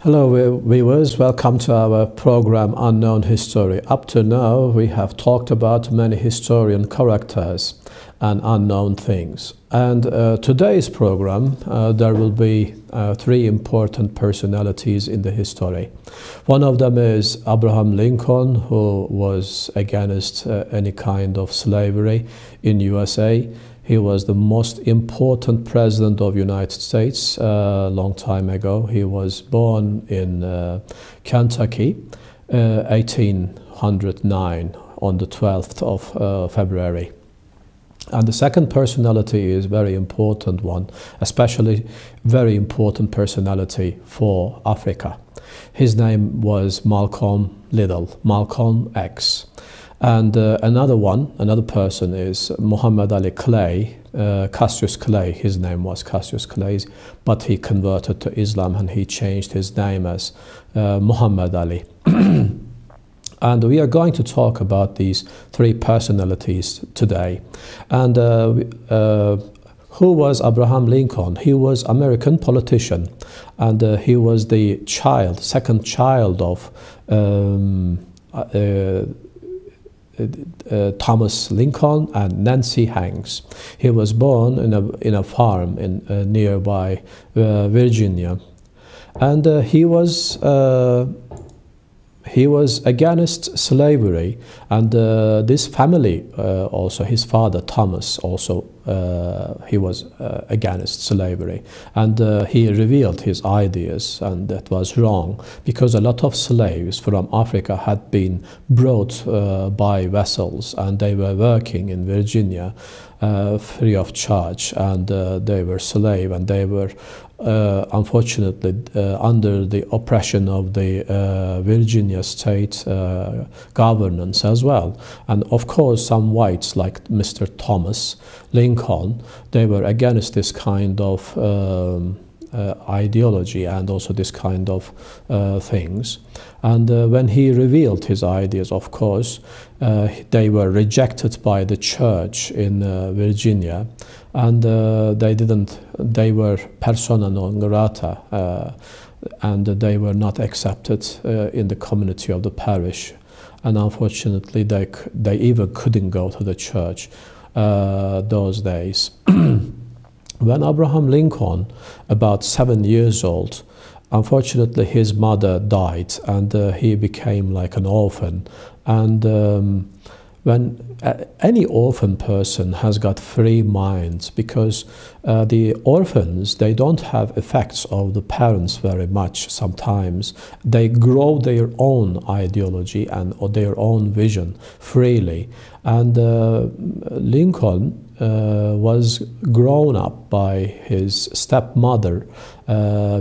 Hello viewers, welcome to our program Unknown History. Up to now we have talked about many historian characters and unknown things. And today's program there will be three important personalities in the history. One of them is Abraham Lincoln, who was against any kind of slavery in USA. He was the most important president of the United States a long time ago. He was born in Kentucky, 1809, on the 12th of February. And the second personality is a very important one, especially very important personality for Africa. His name was Malcolm Little, Malcolm X. And another person is Muhammad Ali Clay, Cassius Clay. His name was Cassius Clay, but he converted to Islam and he changed his name as Muhammad Ali. And we are going to talk about these three personalities today. And who was Abraham Lincoln? He was an American politician, and he was the second child of Thomas Lincoln and Nancy Hanks. He was born in a farm in nearby Virginia, and he was against slavery, and this family also, his father Thomas also, he was against slavery, and he revealed his ideas, and that was wrong because a lot of slaves from Africa had been brought by vessels, and they were working in Virginia free of charge, and they were slave, and they were unfortunately under the oppression of the Virginia state governance as well. And of course some whites like Mr. Thomas Lincoln, they were against this kind of ideology and also this kind of things. And when he revealed his ideas, of course, they were rejected by the church in Virginia, and they were persona non grata, and they were not accepted in the community of the parish. And unfortunately, they even couldn't go to the church those days. When Abraham Lincoln, about 7 years old, unfortunately his mother died, and he became like an orphan. And when any orphan person has got free minds, because the orphans, they don't have effects of the parents very much sometimes. They grow their own ideology and or their own vision freely. And Lincoln was grown up by his stepmother,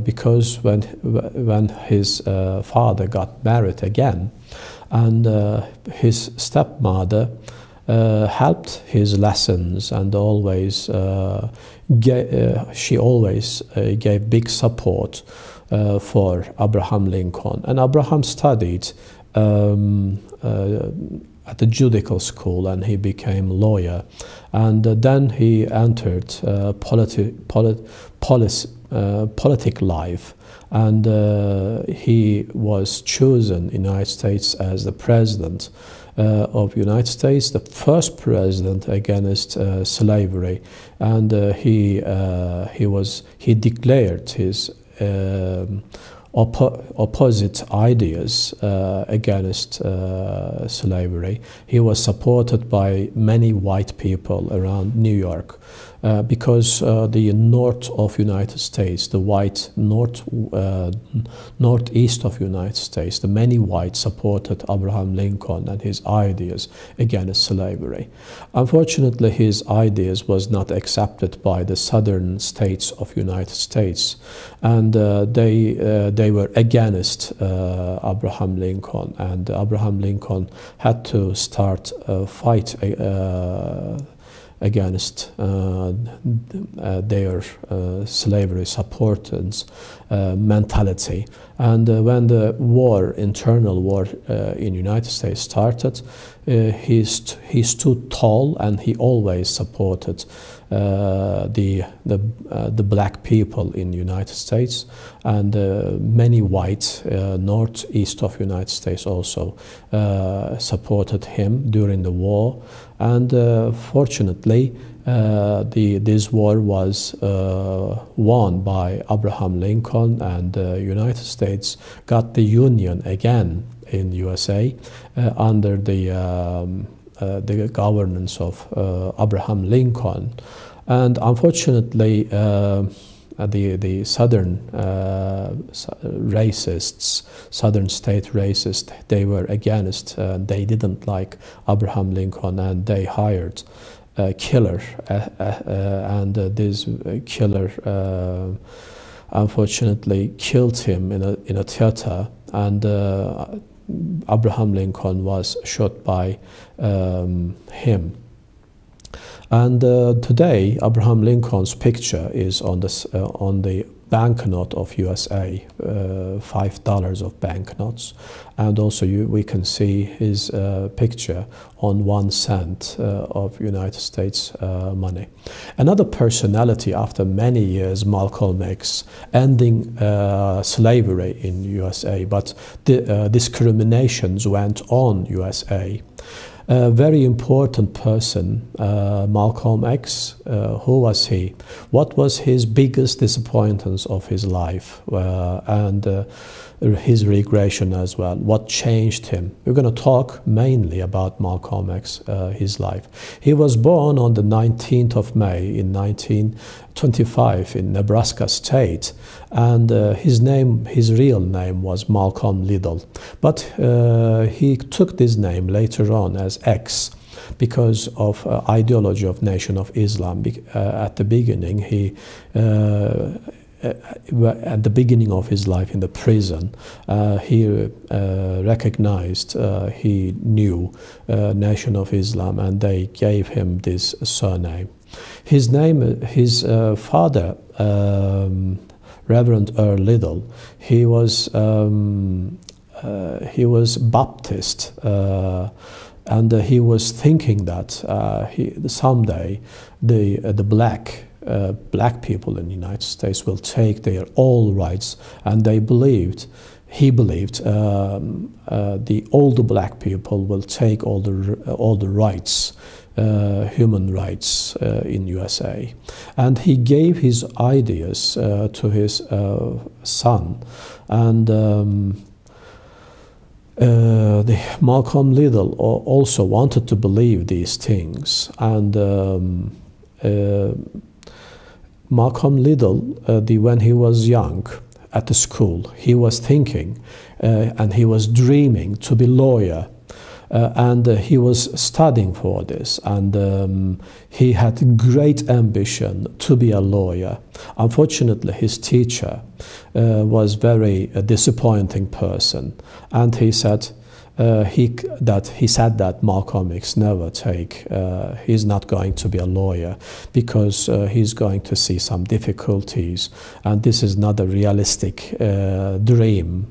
because when his father got married again, and his stepmother helped his lessons, and always she always gave big support for Abraham Lincoln. And Abraham studied at the judicial school, and he became a lawyer, and then he entered politic life, and he was chosen in the United States as the president of the United States, the first president against slavery, and he declared his opposite ideas against slavery. He was supported by many white people around New York, because the north of United States, the white northeast of United States, the many whites supported Abraham Lincoln and his ideas against slavery. Unfortunately, his ideas was not accepted by the southern states of United States, and they were against Abraham Lincoln, and Abraham Lincoln had to start a fight against their slavery supporters mentality. And when the internal war in the United States started, he stood tall, and he always supported the black people in the United States, and many whites northeast of United States also supported him during the war. And fortunately, this war was won by Abraham Lincoln, and the United States got the Union again in USA under the governance of Abraham Lincoln. And unfortunately, the southern racists, southern state racists, they were against, they didn't like Abraham Lincoln, and they hired a killer, and this killer unfortunately killed him in a theater, and Abraham Lincoln was shot by him. And today, Abraham Lincoln's picture is on the banknote of USA, $5 of banknotes, and also we can see his picture on 1 cent of United States money. Another personality after many years, Malcolm X, ending slavery in USA, but the discriminations went on USA. A very important person, Malcolm X. Who was he? What was his biggest disappointments of his life, and his regression as well? What changed him? We're going to talk mainly about Malcolm X, his life. He was born on the 19th of May in 1925 in Nebraska State, and his real name was Malcolm Little, but he took this name later on as X because of ideology of Nation of Islam. At the beginning, at the beginning of his life in the prison, he recognized, he knew Nation of Islam, and they gave him this surname. His father, Reverend Earl Little, he was Baptist, and he was thinking that someday the black people in the United States will take their all rights, and he believed all the black people will take all the rights, human rights in USA. And he gave his ideas to his son, and Malcolm Little also wanted to believe these things, and Malcolm Little, when he was young at the school, he was thinking and he was dreaming to be a lawyer, and he was studying for this, and he had great ambition to be a lawyer. Unfortunately, his teacher was very disappointing person, and he said that Malcolm X never he's not going to be a lawyer because he's going to see some difficulties, and this is not a realistic dream,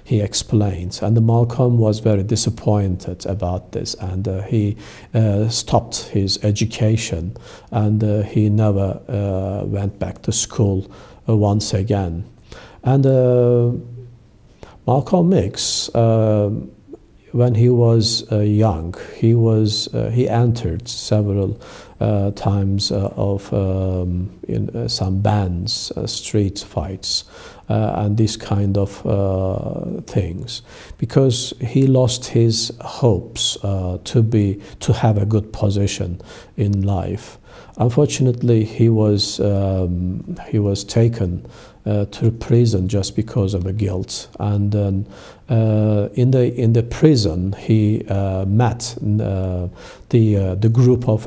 he explains. And Malcolm was very disappointed about this, and he stopped his education, and he never went back to school once again. And Malcolm X, when he was young, he entered several times of in some bands, street fights, and this kind of things, because he lost his hopes to have a good position in life. Unfortunately, he was taken to prison just because of the guilt, and then in the prison he met the group of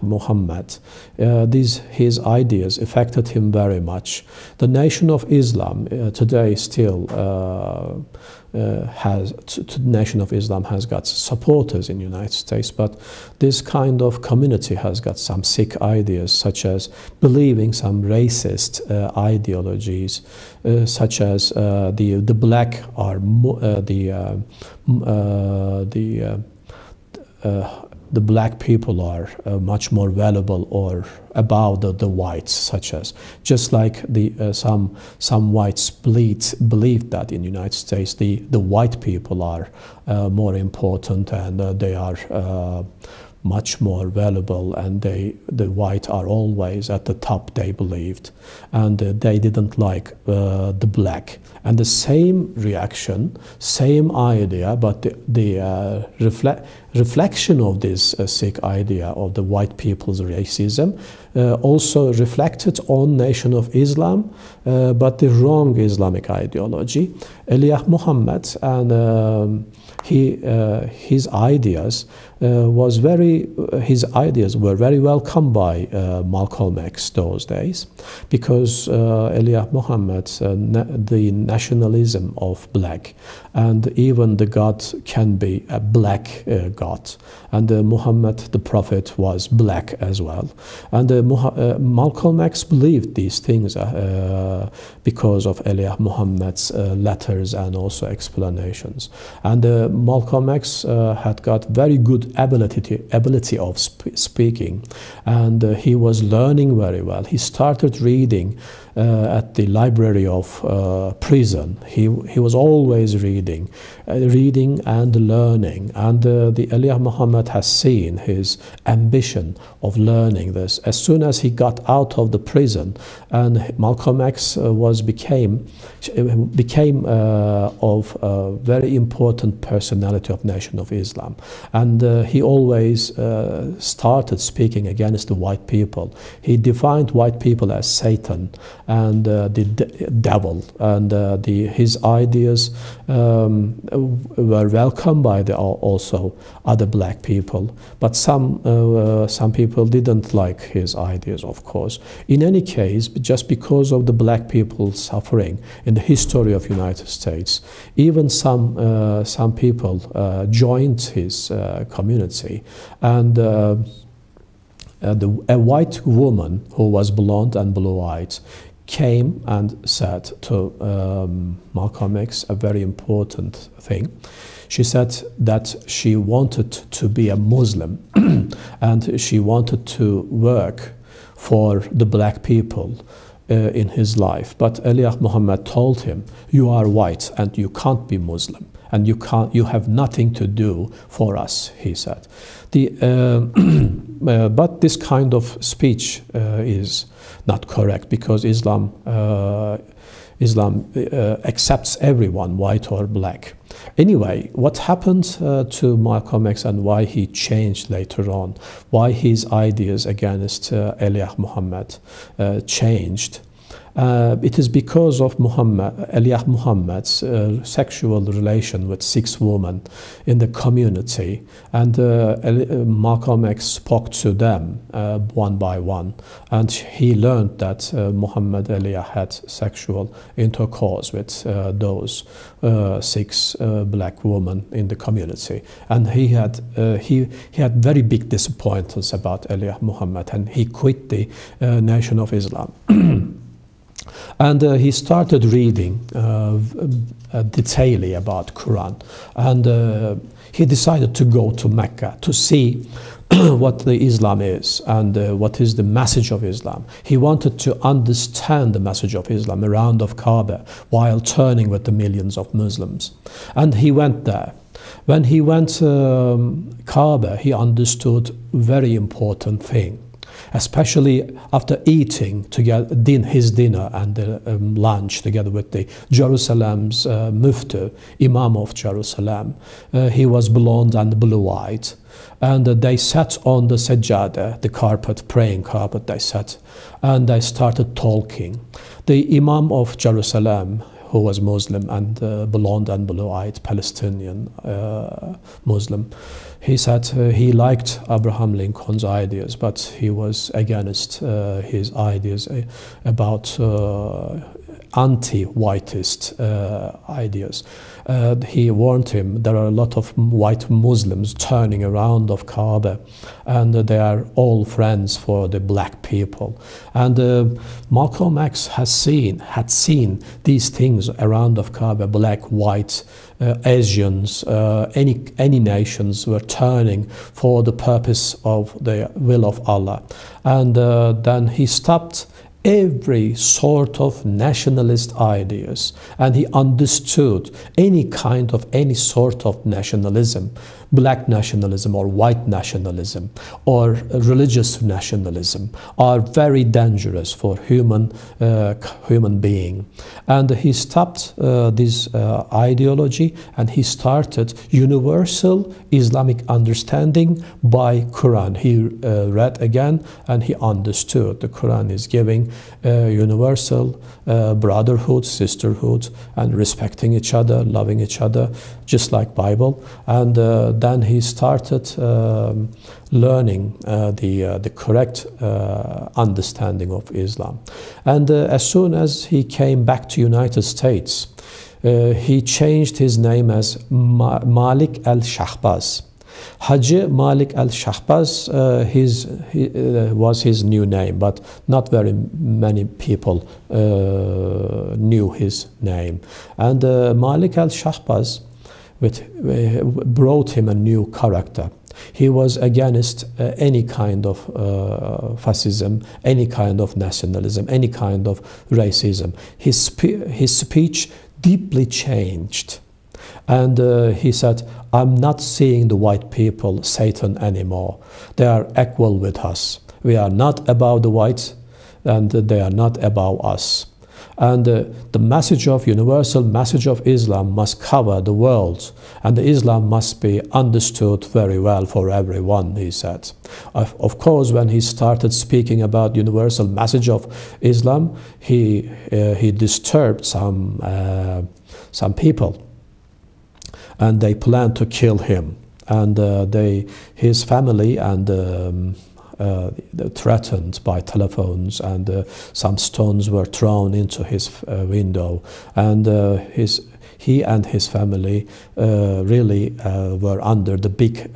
Mohammad. His ideas affected him very much. The Nation of Islam today still Nation of Islam has got supporters in the United States, but this kind of community has got some sick ideas, such as believing some racist ideologies, such as the black are the black people are much more valuable or above the whites, such as just like some whites believe that in the United States the white people are more important, and they are much more valuable, and the white are always at the top, they believed, and they didn't like the black. And the same reaction, same idea, but the reflection of this Sikh idea of the white people's racism also reflected on Nation of Islam, but the wrong Islamic ideology. Elijah Muhammad and his ideas were very welcome by Malcolm X those days, because Elijah Muhammad, the nationalism of black, and even the God can be a black God, and Muhammad the Prophet was black as well, and Malcolm X believed these things because of Elijah Muhammad's letters and also explanations. And Malcolm X had got very good ability of speaking, and he was learning very well. He started reading at the library of prison. He was always reading and learning, and the Elijah Muhammad has seen his ambition of learning this. As soon as he got out of the prison, and Malcolm X became of a very important personality of Nation of Islam, and he always started speaking against the white people. He defined white people as Satan and the devil, and his ideas were welcomed by also other black people, but some people didn't like his ideas, of course. In any case, just because of the black people's suffering in the history of United States, even some people joined his community, and a white woman who was blonde and blue-eyed came and said to Malcolm X a very important thing. She said that she wanted to be a Muslim and she wanted to work for the black people in his life. But Elijah Muhammad told him, "You are white and you can't be Muslim, and you have nothing to do for us," he said. But this kind of speech is not correct, because Islam accepts everyone, white or black. Anyway, what happened to Malcolm X and why he changed later on, why his ideas against Elijah Muhammad changed? It is because of Elijah Muhammad's sexual relation with 6 women in the community, and Malcolm X spoke to them one by one, and he learned that Muhammad Ali had sexual intercourse with those 6 black women in the community, and he had very big disappointments about Elijah Muhammad, and he quit the Nation of Islam. And he started reading detailedly about Quran, and he decided to go to Mecca to see what the Islam is and what is the message of Islam. He wanted to understand the message of Islam around of Kaaba while turning with the millions of Muslims. And he went there. When he went to Kaaba, he understood very important thing, especially after eating together his dinner and lunch together with the Jerusalem's Mufti, Imam of Jerusalem. He was blonde and blue-eyed, and they sat on the sajjada, the carpet, praying carpet. They sat and they started talking. The Imam of Jerusalem, who was Muslim and blonde and blue-eyed Palestinian Muslim, he said he liked Abraham Lincoln's ideas, but he was against his ideas about anti-whiteist ideas. He warned him there are a lot of white Muslims turning around of Kaaba, and they are all friends for the black people. And Malcolm X had seen these things around of Kaaba, black, white, Asians, any nations were turning for the purpose of the will of Allah. And then he stopped every sort of nationalist ideas, and he understood any sort of nationalism, black nationalism or white nationalism or religious nationalism, are very dangerous for human being. And he stopped this ideology, and he started universal Islamic understanding by Quran. He read again, and he understood the Quran is giving universal brotherhood, sisterhood, and respecting each other, loving each other, just like Bible. And then he started learning the correct understanding of Islam. And as soon as he came back to United States, he changed his name as Malik al-Shahbaz. Haji Malik al-Shahbaz was his new name, but not very many people knew his name. And Malik al-Shahbaz brought him a new character. He was against any kind of fascism, any kind of nationalism, any kind of racism. His speech deeply changed. And he said, I'm not seeing the white people Satan anymore. They are equal with us. We are not above the whites, and they are not above us. And the message of universal message of Islam must cover the world, and the Islam must be understood very well for everyone, he said. Of course, when he started speaking about universal message of Islam, he disturbed some people, and they planned to kill him. And his family and threatened by telephones, and some stones were thrown into his window. And he and his family really were under the big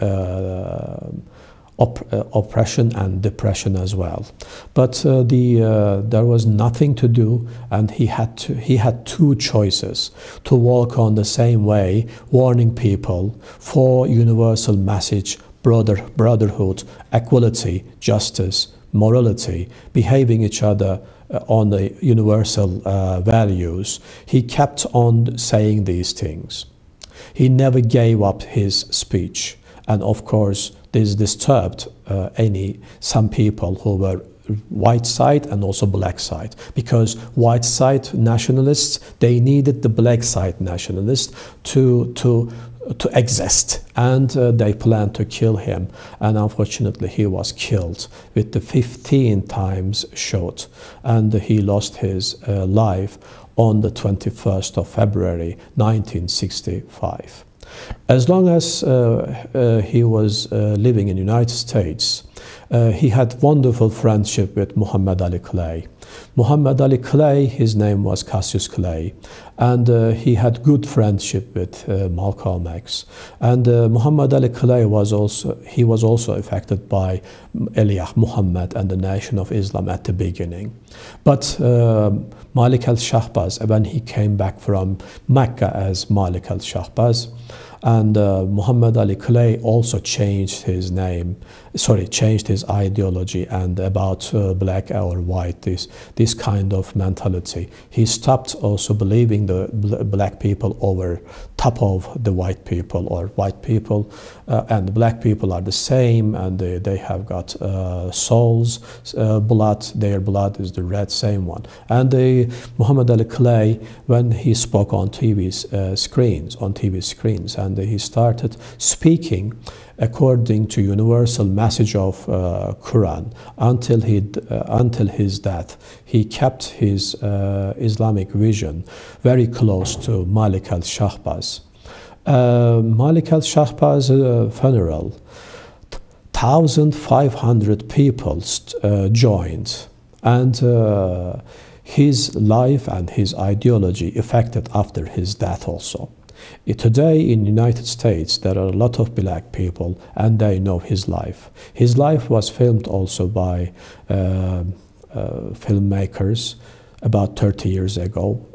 oppression and depression as well. But there was nothing to do, and he had two choices: to walk on the same way, warning people for universal message, brotherhood, equality, justice, morality, behaving each other on the universal values. He kept on saying these things. He never gave up his speech. And of course, this disturbed some people who were white side and also black side, because white side nationalists, they needed the black side nationalists to exist, and they planned to kill him. And unfortunately, he was killed with the 15 times shot, and he lost his life on the 21st of February 1965. As long as he was living in the United States, he had wonderful friendship with Muhammad Ali Clay. Muhammad Ali Clay, his name was Cassius Clay, and he had good friendship with Malcolm X. And Muhammad Ali Clay was also affected by Elijah Muhammad and the Nation of Islam at the beginning. But Malik al-Shahbaz, when he came back from Mecca as Malik al-Shahbaz, and Muhammad Ali Clay also changed his ideology and about black or white, this kind of mentality. He stopped also believing the black people over top of the white people, or white people and black people are the same, and they have got souls, blood, their blood is the red same one. And Muhammad Ali Clay, when he spoke on TV screens, and he started speaking according to universal message of Quran until his death. He kept his Islamic vision very close to Malik al-Shahbaz. Malik al-Shahbaz funeral, 1,500 people joined, and his life and his ideology affected after his death also. Today in the United States there are a lot of black people and they know his life. His life was filmed also by filmmakers about 30 years ago,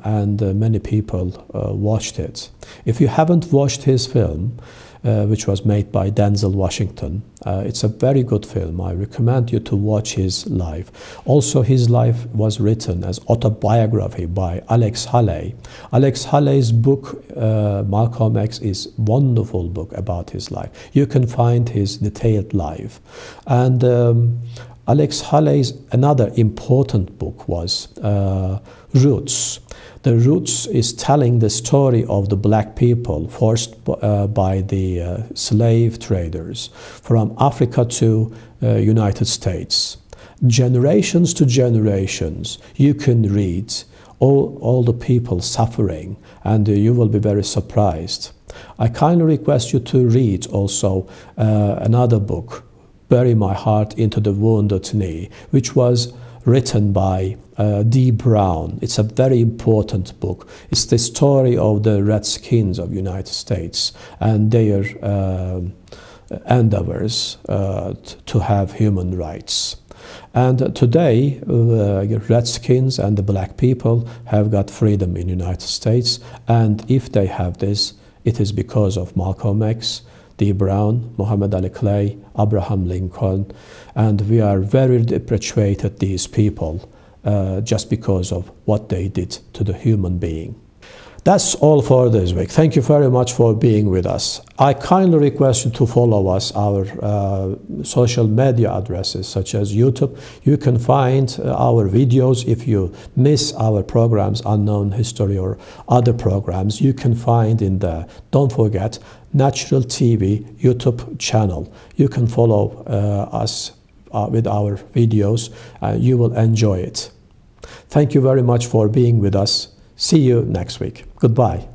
and many people watched it. If you haven't watched his film, which was made by Denzel Washington, it's a very good film. I recommend you to watch his life. Also, his life was written as autobiography by Alex Haley. Alex Haley's book, Malcolm X, is a wonderful book about his life. You can find his detailed life. And Alex Haley's another important book was Roots. The Roots is telling the story of the black people forced by the slave traders from Africa to United States. Generations to generations, you can read all the people suffering, and you will be very surprised. I kindly request you to read also another book, Bury My Heart into the Wounded Knee, which was written by D. Brown. It's a very important book. It's the story of the Redskins of the United States and their endeavors to have human rights. And today, Redskins and the black people have got freedom in the United States, and if they have this, it is because of Malcolm X, D. Brown, Mohammad Ali Clay, Abraham Lincoln, and we are very appreciated these people just because of what they did to the human being. That's all for this week. Thank you very much for being with us. I kindly request you to follow us, our social media addresses such as YouTube. You can find our videos. If you miss our programs, Unknown History or other programs, you can find in the, don't forget, Natural TV YouTube channel. You can follow us with our videos. You will enjoy it. Thank you very much for being with us. See you next week. Goodbye.